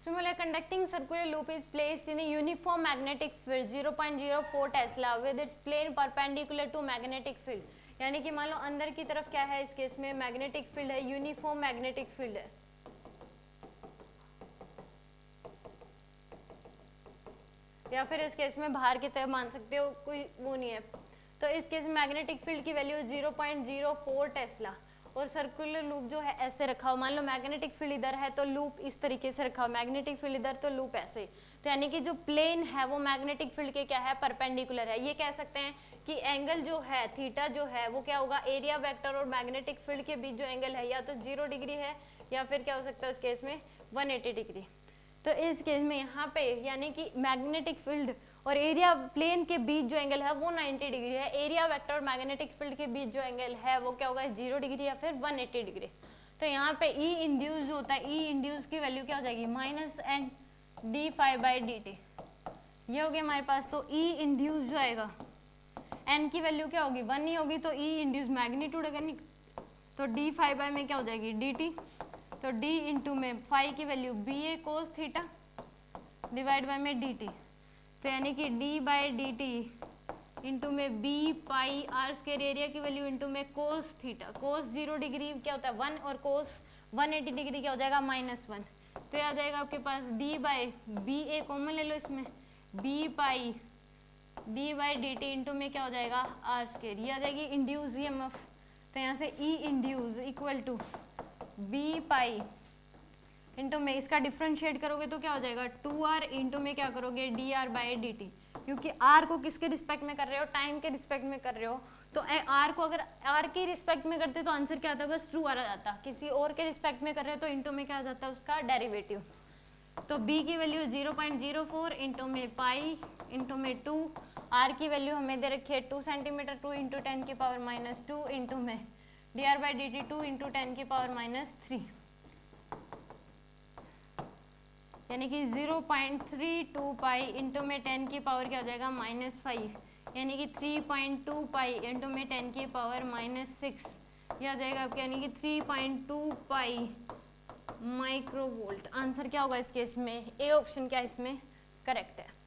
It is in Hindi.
Similar conducting circular loop is placed in a uniform magnetic field 0.04 Tesla with its plane perpendicular to magnetic field. यानी कि मान लो अंदर की तरफ क्या है, इस केस में मैग्नेटिक फील्ड है, यूनिफॉर्म मैग्नेटिक फील्ड है, या फिर इस केस में बाहर की तरफ मान सकते हो, कोई वो नहीं है। तो इस केस में मैग्नेटिक फील्ड की वैल्यू 0.04 टेस्ला और सर्कुलर लूप जो है ऐसे रखा हो। मान लो मैग्नेटिक फील्ड इधर है तो लूप इस तरीके से रखा हो, मैग्नेटिक फील्ड इधर तो लूप ऐसे। तो यानी कि जो प्लेन है वो मैग्नेटिक फील्ड के क्या है, परपेंडिकुलर है। ये कह सकते हैं कि एंगल जो है थीटा जो है वो क्या होगा, एरिया वेक्टर और मैग्नेटिक फील्ड के बीच जो एंगल है या तो 0 डिग्री है या फिर क्या हो सकता है उस केस में 180 डिग्री। तो इस केस में यहाँ पे यानी कि मैग्नेटिक फील्ड और एरिया प्लेन के बीच जो एंगल है वो 90 डिग्री है, एरिया वेक्टर और मैग्नेटिक फील्ड के बीच जो एंगल है वो क्या होगा, 0 डिग्री या फिर 180 डिग्री। तो यहाँ पे ई इंड्यूस जो होता है, ई इंड्यूस की वैल्यू क्या हो जाएगी, minus n d phi by D t, ये हो गया हमारे पास। तो ई इंड्यूस जो आएगा एन की वैल्यू क्या होगी, 1 ही होगी, तो ई इंड्यूस मैग्नीट्यूड अगर नहीं तो डी फाई बाई में क्या हो जाएगी, डी टी। तो d इंटू में फाई की value B A cos theta divide by में डी टी। तो यानी कि d by D T into में B pi r square area की वैल्यू इंटू में कोस थीटा। कोस 0 डिग्री क्या होता है 1 और कोस 180 डिग्री क्या हो जाएगा -1। तो ये आ जाएगा आपके पास d by b a common ले लो इसमें, b pi d by D T into में क्या हो जाएगा आर स्क्वायर, ये आ जाएगी इंड्यूस ईएमएफ। तो यहाँ से E induce equal to B pi into में इसका डिफ्रेंशिएट करोगे तो क्या हो जाएगा 2r इंटू में क्या करोगे D R by D T, क्योंकि r को किसके रिस्पेक्ट में कर रहे हो, टाइम के रिस्पेक्ट में कर रहे हो। तो r को अगर r के रिस्पेक्ट में करते तो आंसर क्या आता है, बस ट्रू आ जाता। किसी और के रिस्पेक्ट में कर रहे हो तो इंटू में क्या आ जाता है उसका डेरिवेटिव। तो b की वैल्यू 0.04 इंटू में पाई इंटू में 2, r की वैल्यू हमें दे रखी है 2 सेंटीमीटर, 2 इंटू 10 की पावर -2 इंटू में D R by D T 2 into 10 की पावर -3, यानी कि 0.32 पाई इंटू में 10 की पावर क्या हो जाएगा -5, यानी कि 3.2 पाई इंटू में 10 की पावर -6, यह आ जाएगा आपके यानी कि 3.2 पाई माइक्रोवोल्ट। आंसर क्या होगा इस केस में, ए ऑप्शन क्या इसमें करेक्ट है।